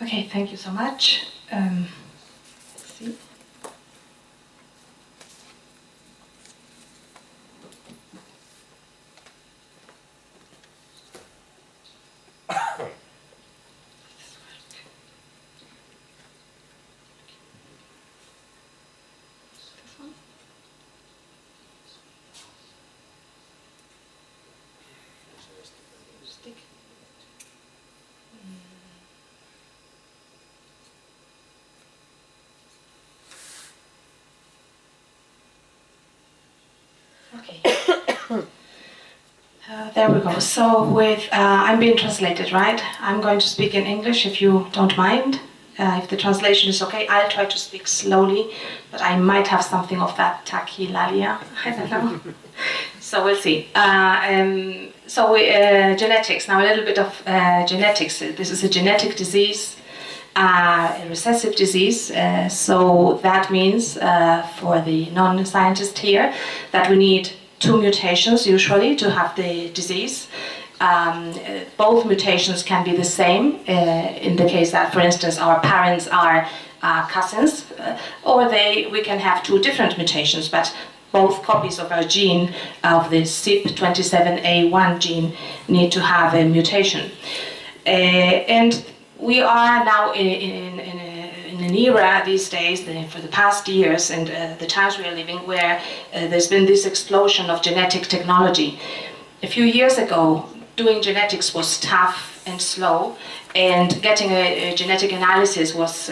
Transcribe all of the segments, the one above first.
Okay, thank you so much. Let's see. Stick. Okay. There we go. So I'm being translated, right? I'm going to speak in English if you don't mind. If the translation is okay, I'll try to speak slowly, but I might have something of that tachylalia. I don't know. So we'll see. Genetics. Now a little bit of genetics. This is a genetic disease, a recessive disease. So that means, for the non-scientist here, that we need 2 mutations usually to have the disease. Both mutations can be the same in the case that, for instance, our parents are cousins, or we can have 2 different mutations, but both copies of our gene, of the CYP27A1 gene, need to have a mutation. And we are now in an era these days, for the past years and the times we are living, where there's been this explosion of genetic technology. A few years ago, doing genetics was tough and slow, and getting a genetic analysis was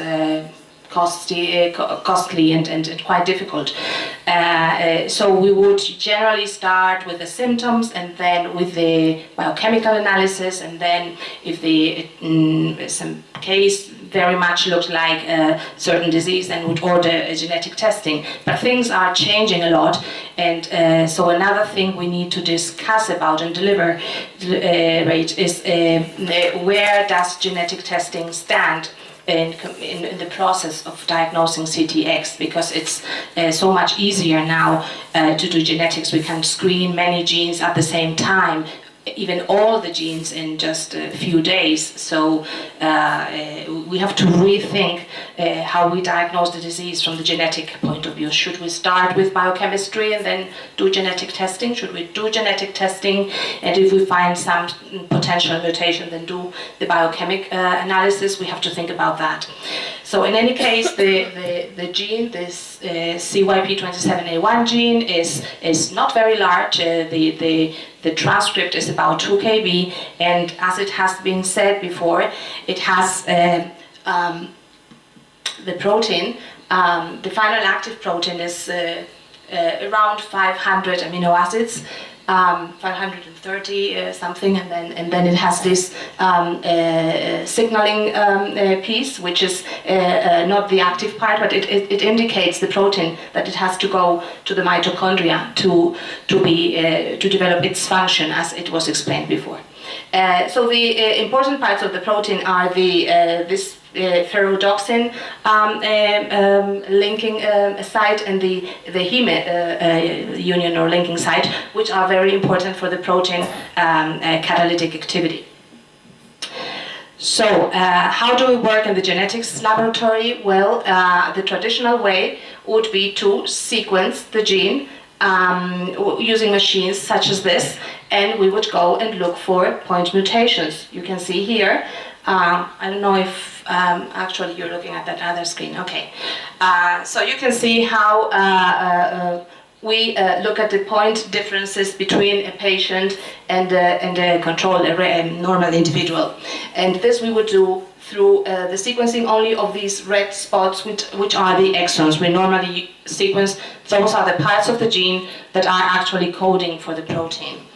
costly and quite difficult. So we would generally start with the symptoms, and then with the biochemical analysis, and then if some case very much looked like a certain disease, then would order a genetic testing. But things are changing a lot, and so another thing we need to discuss about and deliberate is where does genetic testing stand in the process of diagnosing CTX, because it's so much easier now to do genetics. We can screen many genes at the same time, even all the genes in just a few days. So we have to rethink how we diagnose the disease from the genetic point of view. Should we start with biochemistry and then do genetic testing? Should we do genetic testing, and if we find some potential mutation, then do the biochemic analysis? We have to think about that. So in any case, the gene, this CYP27A1 gene, is not very large. The transcript is about 2 kb, and as it has been said before, it has the protein, the final active protein is around 500 amino acids, 530 something, and then it has this signaling piece, which is not the active part, but it indicates the protein that it has to go to the mitochondria to develop its function, as it was explained before. So the important parts of the protein are this ferrodoxin linking site and the heme union or linking site, which are very important for the protein catalytic activity. So how do we work in the genetics laboratory? Well, the traditional way would be to sequence the gene using machines such as this, and we would go and look for point mutations. You can see here, I don't know if actually you're looking at that other screen. Okay, so you can see how we look at the point differences between a patient and a control, a normal individual. And this we would do through the sequencing only of these red spots, which are the exons. We normally sequence, those are the parts of the gene that are actually coding for the protein.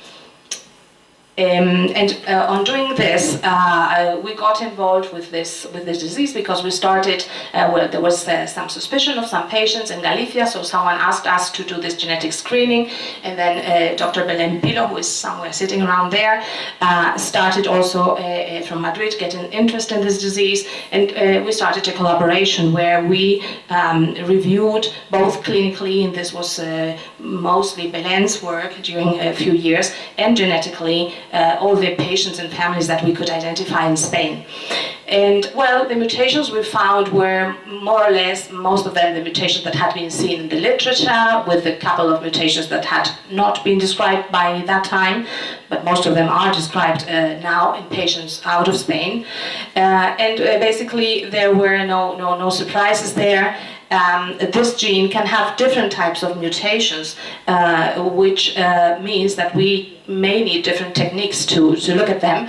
On doing this, we got involved with this disease because we started. Well, there was some suspicion of some patients in Galicia, so someone asked us to do this genetic screening, and then Dr. Belén Pilo, who is somewhere sitting around there, started also from Madrid, getting interest in this disease, and we started a collaboration where we reviewed both clinically, and this was mostly Belén's work during a few years, and genetically. all the patients and families that we could identify in Spain. And well, the mutations we found were more or less, most of them, the mutations that had been seen in the literature, with a couple of mutations that had not been described by that time, but most of them are described now in patients out of Spain. And basically, there were no surprises there. This gene can have different types of mutations, which means that we may need different techniques to look at them.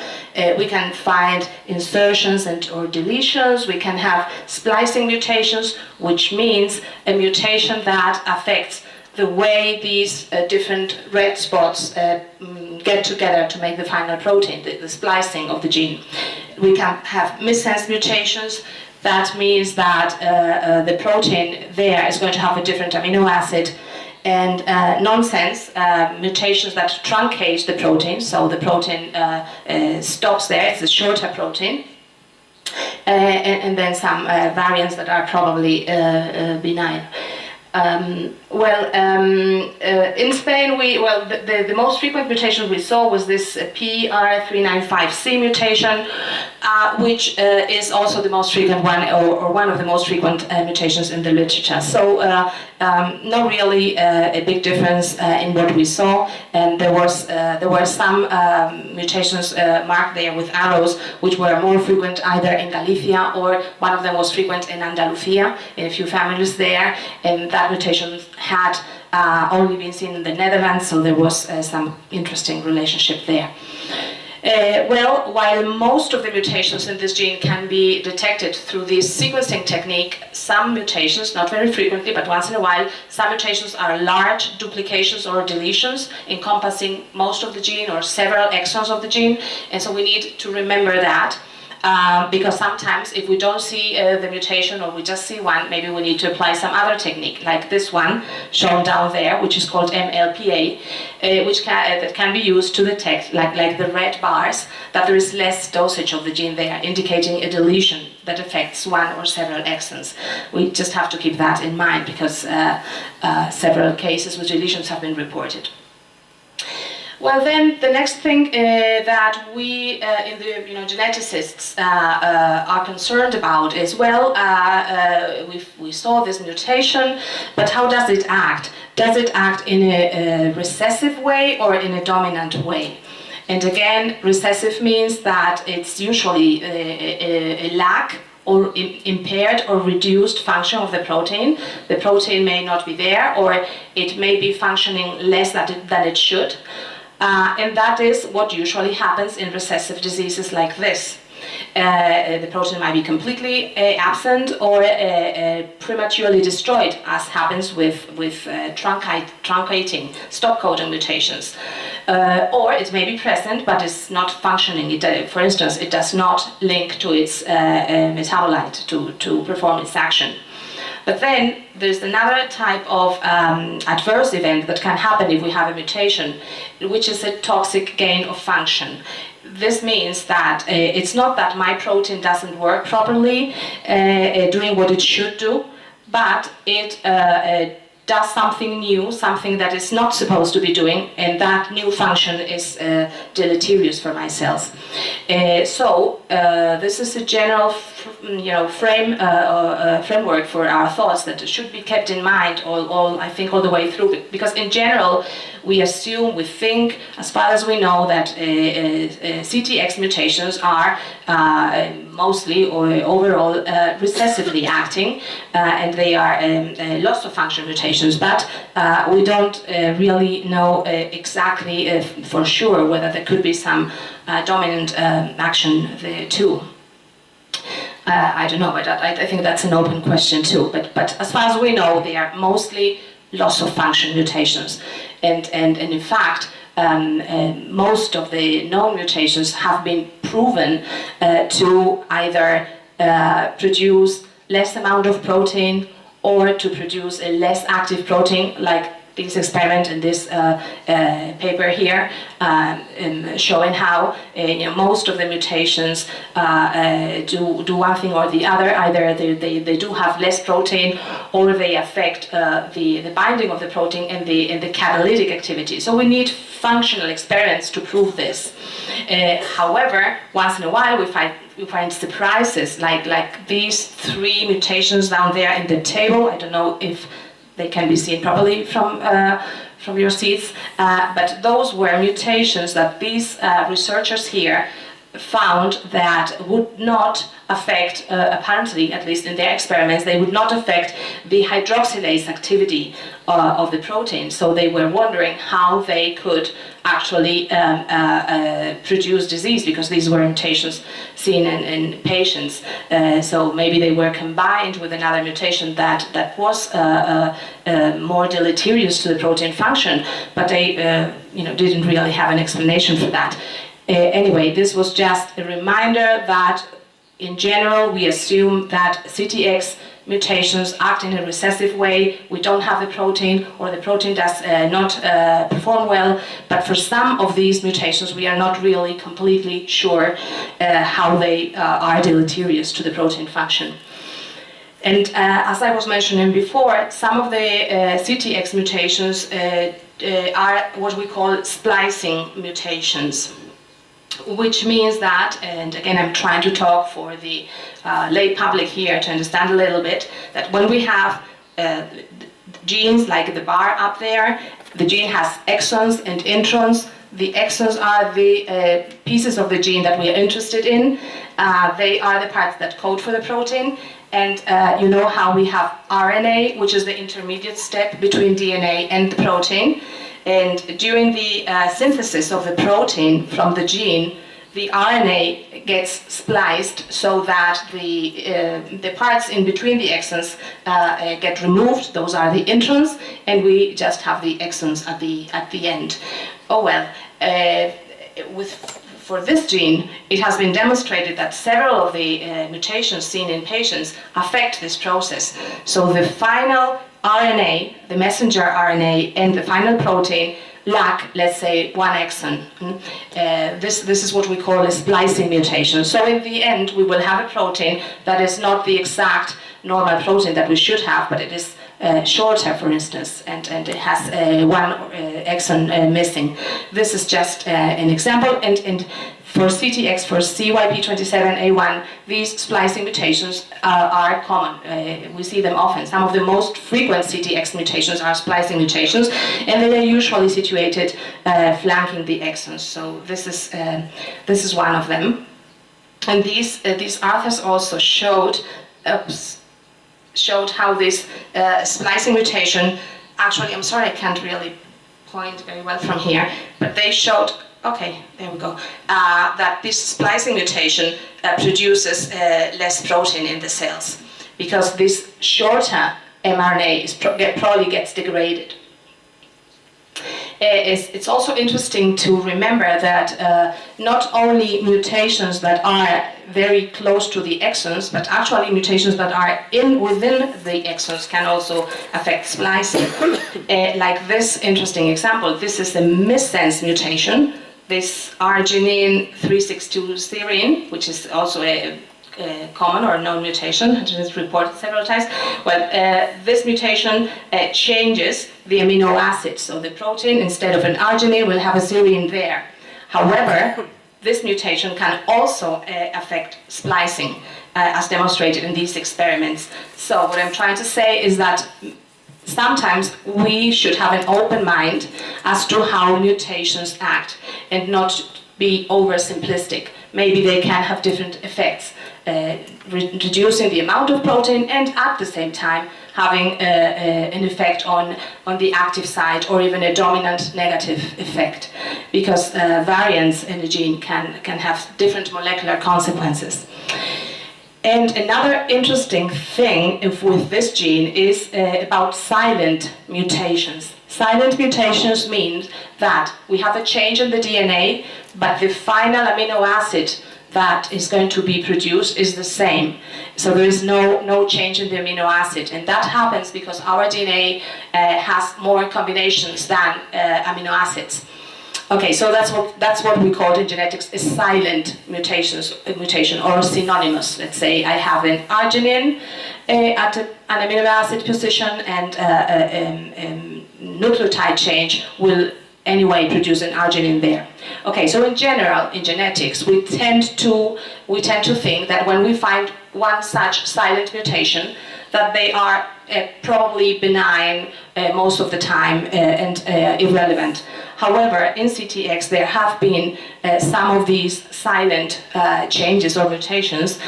We can find insertions or deletions. We can have splicing mutations, which means a mutation that affects the way these different red spots get together to make the final protein, the splicing of the gene. We can have missense mutations. That means that the protein there is going to have a different amino acid, and nonsense mutations that truncate the protein, so the protein stops there, it's a shorter protein, and then some variants that are probably benign. In Spain, the most frequent mutation we saw was this PR395C mutation, which is also the most frequent one, or one of the most frequent mutations in the literature. So, not really a big difference in what we saw, and there were some mutations marked there with arrows, which were more frequent either in Galicia, or one of them was frequent in Andalusia, in a few families there, and that mutation had only been seen in the Netherlands, so there was some interesting relationship there. While most of the mutations in this gene can be detected through this sequencing technique, some mutations, not very frequently, but once in a while, some mutations are large duplications or deletions encompassing most of the gene or several exons of the gene, and so we need to remember that. Because sometimes if we don't see the mutation, or we just see one, maybe we need to apply some other technique, like this one shown down there, which is called MLPA, that can be used to detect, like the red bars, that there is less dosage of the gene there, indicating a deletion that affects one or several exons. We just have to keep that in mind, because several cases with deletions have been reported. Well, then the next thing that we in the geneticists are concerned about is, we saw this mutation, but how does it act? Does it act in a recessive way or in a dominant way? And again, recessive means that it's usually a lack or impaired or reduced function of the protein. The protein may not be there, or it may be functioning less than it should. And that is what usually happens in recessive diseases like this. The protein might be completely absent or prematurely destroyed, as happens with truncating, stop codon mutations. Or it may be present, but it's not functioning. For instance, it does not link to its metabolite to perform its action. But then there's another type of adverse event that can happen if we have a mutation, which is a toxic gain of function. This means that it's not that my protein doesn't work properly, doing what it should do, but it does something new, something that it's not supposed to be doing, and that new function is deleterious for my cells. So this is a general framework for our thoughts that should be kept in mind I think all the way through, because in general we think, as far as we know, that CTX mutations are mostly or overall recessively acting, and they are loss of function mutations, but we don't really know exactly for sure whether there could be some dominant action there too. I don't know, but I think that's an open question too. But as far as we know, they are mostly loss of function mutations, and in fact, most of the known mutations have been proven to either produce less amount of protein or to produce a less active protein, like this experiment and this paper here, showing how most of the mutations do one thing or the other. Either they do have less protein, or they affect the binding of the protein and the catalytic activity. So we need functional experiments to prove this. However, once in a while we find surprises, like these 3 mutations down there in the table. I don't know if they can be seen properly from your seats, but those were mutations that these researchers here found that would not affect, apparently, at least in their experiments, they would not affect the hydroxylase activity of the protein. So they were wondering how they could actually produce disease, because these were mutations seen in patients. So maybe they were combined with another mutation that was more deleterious to the protein function, but they didn't really have an explanation for that. Anyway, this was just a reminder that in general we assume that CTX mutations act in a recessive way. We don't have the protein, or the protein does not perform well, but for some of these mutations we are not really completely sure how they are deleterious to the protein function. And as I was mentioning before, some of the CTX mutations are what we call splicing mutations, which means that, and again I'm trying to talk for the lay public here to understand a little bit, that when we have genes like the bar up there, the gene has exons and introns. The exons are the pieces of the gene that we are interested in. They are the parts that code for the protein. And you know how we have RNA, which is the intermediate step between DNA and the protein. And during the synthesis of the protein from the gene, the RNA gets spliced so that the parts in between the exons get removed. Those are the introns, and we just have the exons at the end. Oh well, for this gene, it has been demonstrated that several of the mutations seen in patients affect this process. So the final RNA, the messenger RNA, and the final protein lack, let's say, 1 exon. This is what we call a splicing mutation. So in the end, we will have a protein that is not the exact normal protein that we should have, but it is shorter, for instance, and it has 1 exon missing. This is just an example, and for CTX, for CYP27A1, these splicing mutations are common. We see them often. Some of the most frequent CTX mutations are splicing mutations, and they are usually situated flanking the exons. So this is one of them. And these authors also showed how this splicing mutation, actually, I'm sorry, I can't really point very well from here, but they showed, okay, there we go, that this splicing mutation produces less protein in the cells, because this shorter mRNA probably gets degraded. It's also interesting to remember that not only mutations that are very close to the exons, but actually mutations that are within the exons can also affect splicing. Like this interesting example, this is a missense mutation, this arginine 362 serine, which is also a common or known mutation, it is reported several times. Well, this mutation changes the amino acid, so the protein, instead of an arginine, will have a serine there. However, this mutation can also affect splicing, as demonstrated in these experiments. So what I'm trying to say is that sometimes we should have an open mind as to how mutations act and not be oversimplistic. Maybe they can have different effects, reducing the amount of protein and at the same time having an effect on the active site, or even a dominant negative effect, because variants in the gene can have different molecular consequences. And another interesting thing with this gene is about silent mutations. Silent mutations mean that we have a change in the DNA, but the final amino acid that is going to be produced is the same. So there is no change in the amino acid, and that happens because our DNA has more combinations than amino acids. Okay, so that's what we call in genetics a silent mutation or synonymous. Let's say I have an arginine at an amino acid position, and nucleotide change will anyway produce an arginine there. Okay, so in general, in genetics, we tend to think that when we find one such silent mutation, that they are probably benign most of the time and irrelevant. However, in CTX there have been some of these silent changes or mutations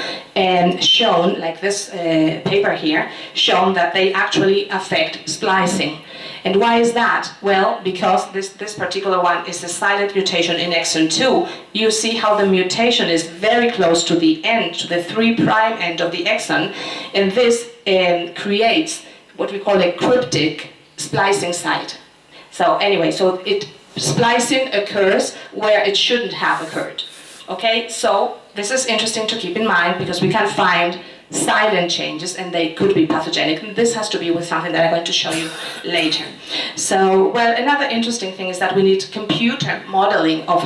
shown, like this paper here, shown that they actually affect splicing. And why is that? Well, because this particular one is a silent mutation in exon 2. You see how the mutation is very close to the end, to the 3' end of the exon, and this creates what we call a cryptic splicing site. So anyway, splicing occurs where it shouldn't have occurred. Okay, so this is interesting to keep in mind because we can find silent changes and they could be pathogenic. And this has to be with something that I'm going to show you later. So, well, another interesting thing is that we need computer modeling of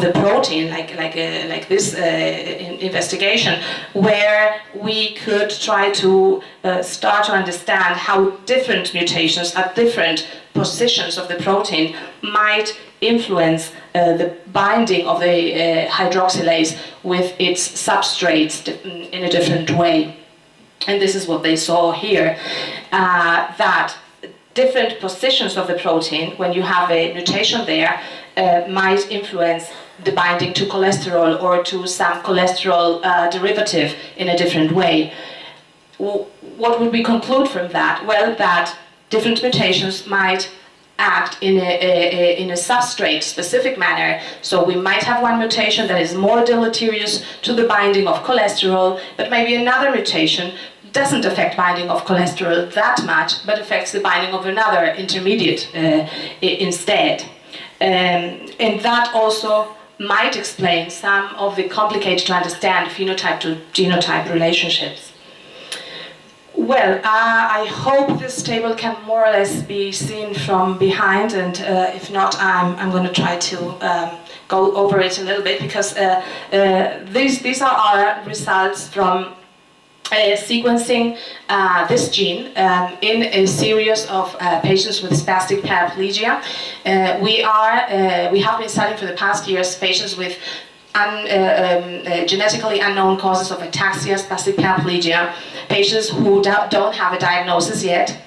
the protein, like this investigation, where we could try to start to understand how different mutations at different positions of the protein might influence the binding of the hydroxylase with its substrates in a different way. And this is what they saw here, that different positions of the protein, when you have a mutation there, might influence the binding to cholesterol or to some cholesterol derivative in a different way. What would we conclude from that? Well, that different mutations might act in a substrate-specific manner. So we might have one mutation that is more deleterious to the binding of cholesterol, but maybe another mutation doesn't affect binding of cholesterol that much, but affects the binding of another intermediate instead. And that also might explain some of the complicated to understand phenotype to genotype relationships. Well, I hope this table can more or less be seen from behind, and if not, I'm going to try to go over it a little bit, because these are our results from sequencing this gene in a series of patients with spastic paraplegia. We have been studying for the past years patients with genetically unknown causes of ataxia, spastic paraplegia, patients who don't have a diagnosis yet.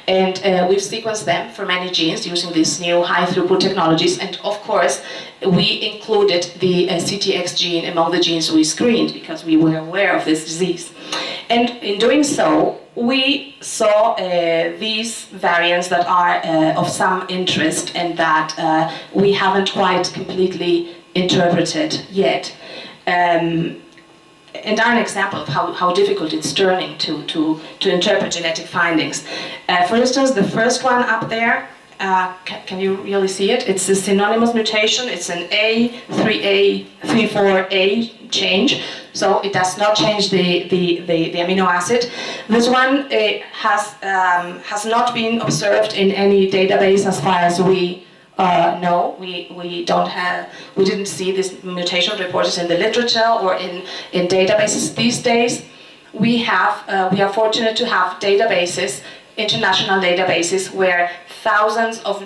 And we've sequenced them for many genes using these new high-throughput technologies. And of course, we included the CTX gene among the genes we screened because we were aware of this disease. And in doing so, we saw these variants that are of some interest and that we haven't quite completely interpreted yet. And are an example of how difficult it's turning to interpret genetic findings. For instance, the first one up there, can you really see it? It's a synonymous mutation. It's an A3A, 34A change, so it does not change the amino acid. This one has not been observed in any database as far as we no, we didn't see this mutation reported in the literature or in databases these days. We are fortunate to have databases, international databases, where thousands of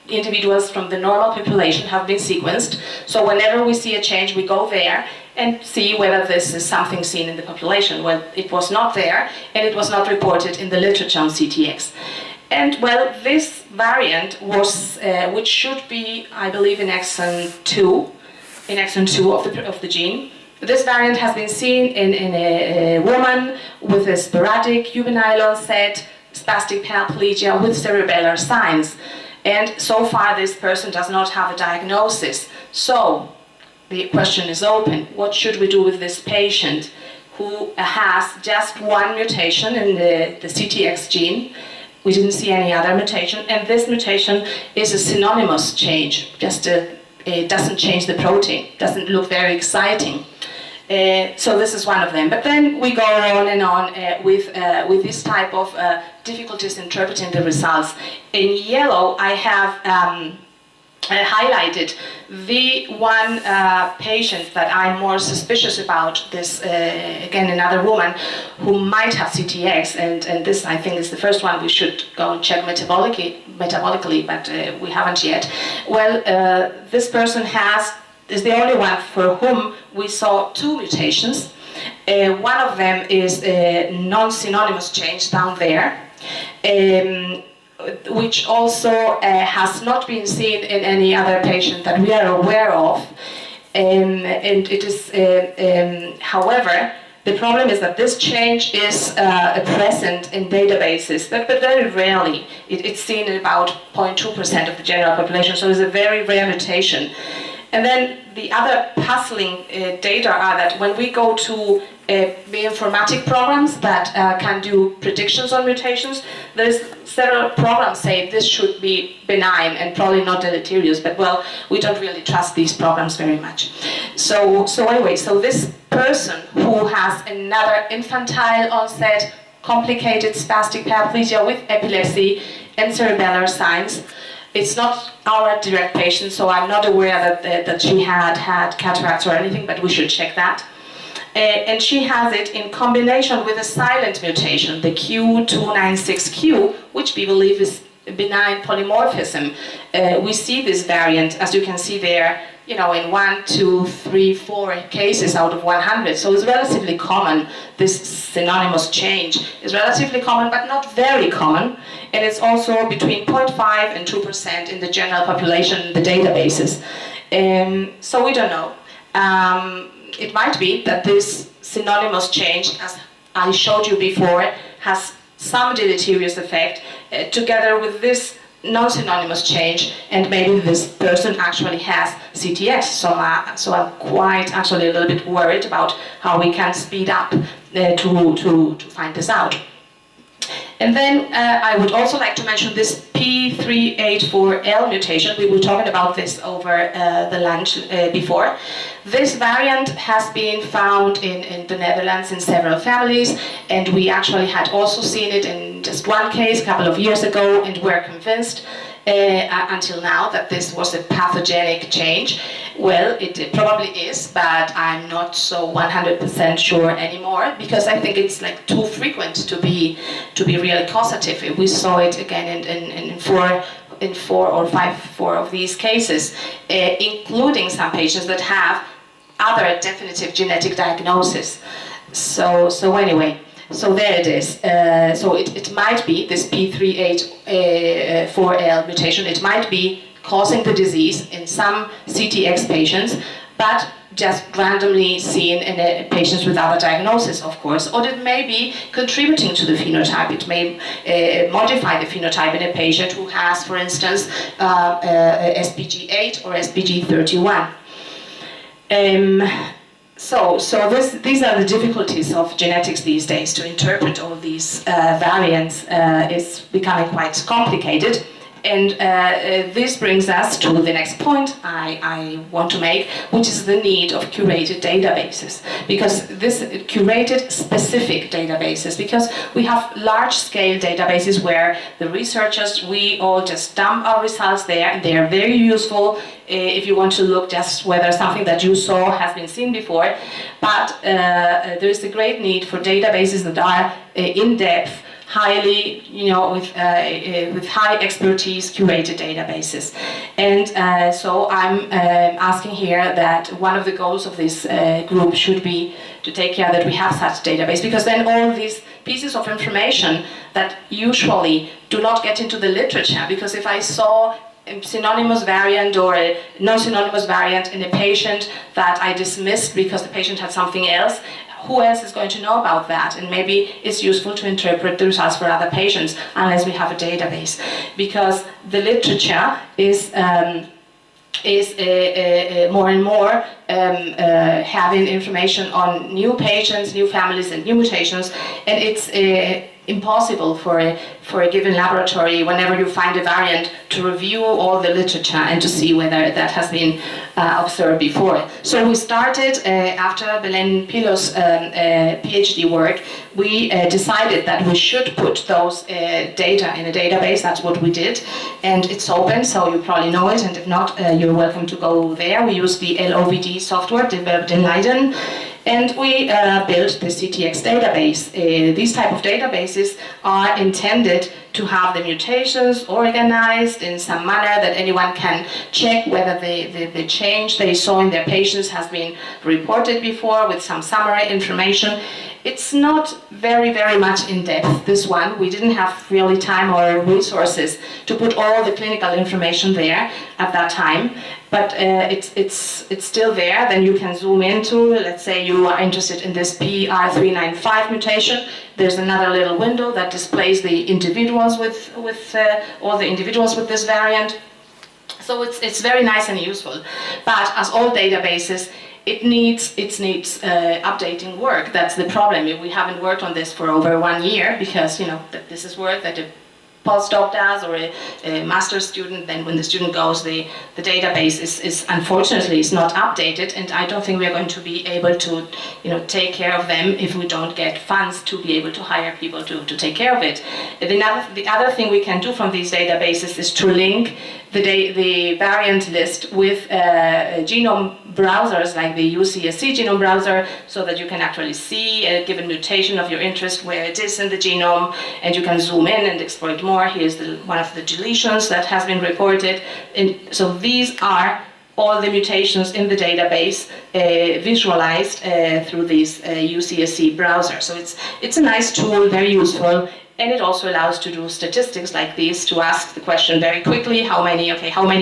individuals from the normal population have been sequenced. So whenever we see a change, we go there and see whether this is something seen in the population. Well, it was not there, and it was not reported in the literature on CTX. And well, this variant was, which should be, I believe, in exon 2 of the gene. This variant has been seen in a woman with a sporadic juvenile onset spastic paraplegia with cerebellar signs. And so far, this person does not have a diagnosis. So the question is open. What should we do with this patient who has just one mutation in the CTX gene? We didn't see any other mutation, and this mutation is a synonymous change, just a it doesn't change the protein, doesn't look very exciting. So this is one of them. But then we go on and on with this type of difficulties interpreting the results. In yellow, I have highlighted the one patient that I'm more suspicious about. This, again, another woman who might have CTX, and this, I think, is the first one we should go and check metabolically, but we haven't yet. Well, this person is the only one for whom we saw 2 mutations. One of them is a non-synonymous change down there, which also has not been seen in any other patient that we are aware of. And it is, however, the problem is that this change is present in databases, but very rarely. It's seen in about 0.2% of the general population, so it's a very rare mutation. And then the other puzzling data are that when we go to bioinformatic programs that can do predictions on mutations, there's several programs say this should be benign and probably not deleterious, but well, we don't really trust these programs very much. So anyway, so this person who has another infantile onset, complicated spastic paraplegia with epilepsy and cerebellar signs. It's not our direct patient, so I'm not aware that she had cataracts or anything, but we should check that. And she has it in combination with a silent mutation, the Q296Q, which we believe is a benign polymorphism. We see this variant, as you can see there, in 1, 2, 3, 4 cases out of 100. So it's relatively common. This synonymous change is relatively common, but not very common. And it's also between 0.5 and 2% in the general population in the databases. So we don't know. It might be that this synonymous change, as I showed you before, has some deleterious effect together with this non-synonymous change, and maybe this person actually has CTX. So I'm quite actually a little bit worried about how we can speed up to find this out. And then I would also like to mention this P384L mutation. We were talking about this over the lunch before. This variant has been found in the Netherlands in several families, and we actually had also seen it in just one case a couple of years ago, and were convinced until now that this was a pathogenic change. Well, it probably is, but I'm not so 100% sure anymore, because I think it's like too frequent to be really causative. We saw it again in four of these cases, including some patients that have other definitive genetic diagnosis. So anyway. So there it is. So it might be this P384L mutation. It might be causing the disease in some CTX patients, but just randomly seen in patients with other diagnosis, of course. Or it may be contributing to the phenotype. It may modify the phenotype in a patient who has, for instance, SPG8 or SPG31. So these are the difficulties of genetics these days. To interpret all these variants is becoming quite complicated. And this brings us to the next point I want to make, which is the need of curated databases. Because this curated specific databases, because we have large-scale databases where the researchers, we all just dump our results there, and they are very useful if you want to look just whether something that you saw has been seen before. But there is a great need for databases that are in-depth, highly, with high expertise curated databases. And so I'm asking here that one of the goals of this group should be to take care that we have such database, because then all these pieces of information that usually do not get into the literature, because if I saw a synonymous variant or a non-synonymous variant in a patient that I dismissed because the patient had something else, who else is going to know about that? And maybe it's useful to interpret the results for other patients unless we have a database, because the literature is more and more having information on new patients, new families, and new mutations, and it's impossible for a given laboratory, whenever you find a variant, to review all the literature and to see whether that has been observed before. So we started, after Belen Pilo's PhD work, we decided that we should put those data in a database. That's what we did. And it's open, so you probably know it, and if not, you're welcome to go there. We use the LOVD software developed in Leiden. And we built the CTX database. These type of databases are intended to have the mutations organized in some manner that anyone can check whether the change they saw in their patients has been reported before, with some summary information. It's not very much in depth, this one. We didn't have really time or resources to put all the clinical information there at that time, but it's still there. Then you can zoom into, let's say you are interested in this PR395 mutation. There's another little window that displays the individuals with all the individuals with this variant. So it's very nice and useful. But as all databases, it needs updating work. That's the problem. We haven't worked on this for over 1 year, because this is work that a postdoc does, or a master's student. Then when the student goes, the database is unfortunately is not updated, and I don't think we are going to be able to take care of them if we don't get funds to be able to hire people to take care of it. The other thing we can do from these databases is to link the variant list with genome browsers like the UCSC genome browser, so that you can actually see a given mutation of your interest, where it is in the genome, and you can zoom in and exploit more. Here's one of the deletions that has been reported. And so these are all the mutations in the database visualized through this UCSC browser. So it's a nice tool, very useful. And it also allows to do statistics like this, to ask the question very quickly, how many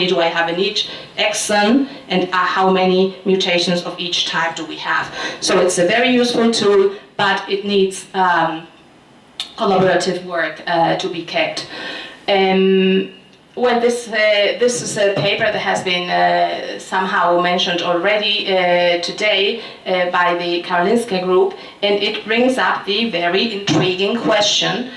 do I have in each exon, and how many mutations of each type do we have? So it's a very useful tool, but it needs collaborative work to be kept. Well, this is a paper that has been somehow mentioned already today by the Karolinska group, and it brings up the very intriguing question,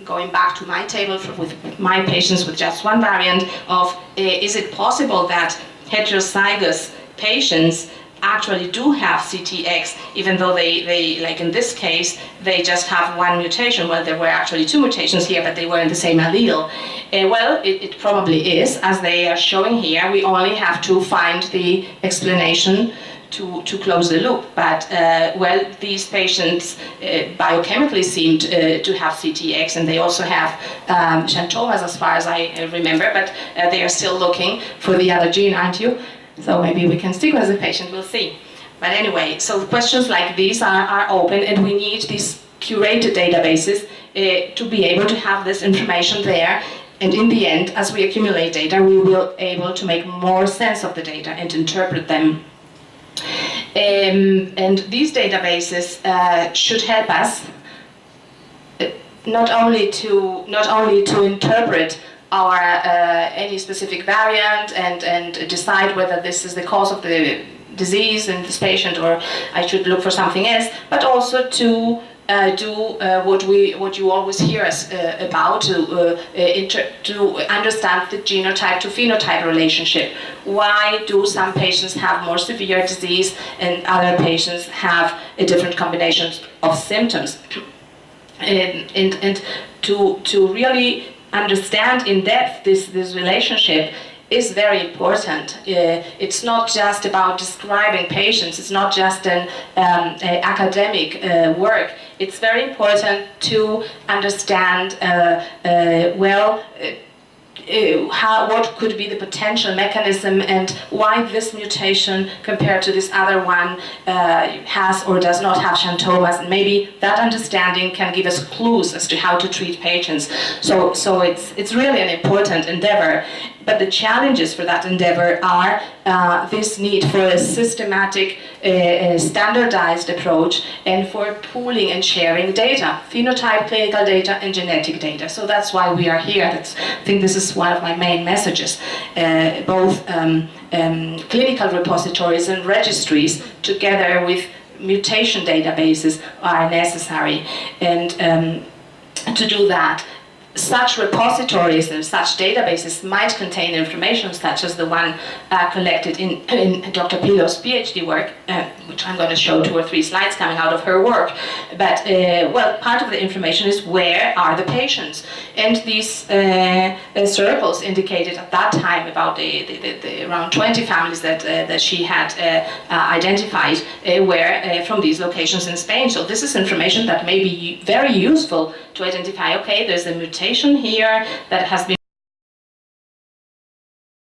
going back to my table with my patients with just one variant, of is it possible that heterozygous patients actually do have CTX, even though they like in this case, they just have one mutation. Well, there were actually two mutations here, but they were in the same allele. Well, it probably is, as they are showing here. We only have to find the explanation to close the loop. But, well, these patients biochemically seemed to have CTX, and they also have xanthomas, as far as I remember, but they are still looking for the other gene, aren't you? So maybe we can sequence the patient, we'll see. But anyway, so questions like these are open, and we need these curated databases to be able to have this information there. And in the end, as we accumulate data, we will be able to make more sense of the data and interpret them. And these databases should help us not only to interpret our any specific variant and decide whether this is the cause of the disease in this patient, or I should look for something else, but also to do what you always hear us about, to understand the genotype to phenotype relationship. Why do some patients have more severe disease and other patients have a different combination of symptoms? And to really understand in depth this relationship is very important. It's not just about describing patients, it's not just an academic work. It's very important to understand what could be the potential mechanism, and why this mutation compared to this other one has or does not have xanthomas, and maybe that understanding can give us clues as to how to treat patients. So it's really an important endeavor. But the challenges for that endeavor are this need for a systematic, standardized approach, and for pooling and sharing data, phenotype, clinical data, and genetic data. So that's why we are here. I think this is one of my main messages. Both clinical repositories and registries, together with mutation databases are necessary. And to do that, such repositories and such databases might contain information such as the one collected in Dr. Pilo's PhD work, which I'm going to show 2 or 3 slides coming out of her work. But, well, part of the information is where are the patients? And these circles indicated at that time about the around 20 families that she had identified were from these locations in Spain. So this is information that may be very useful to identify, okay, there's a mutation here that has been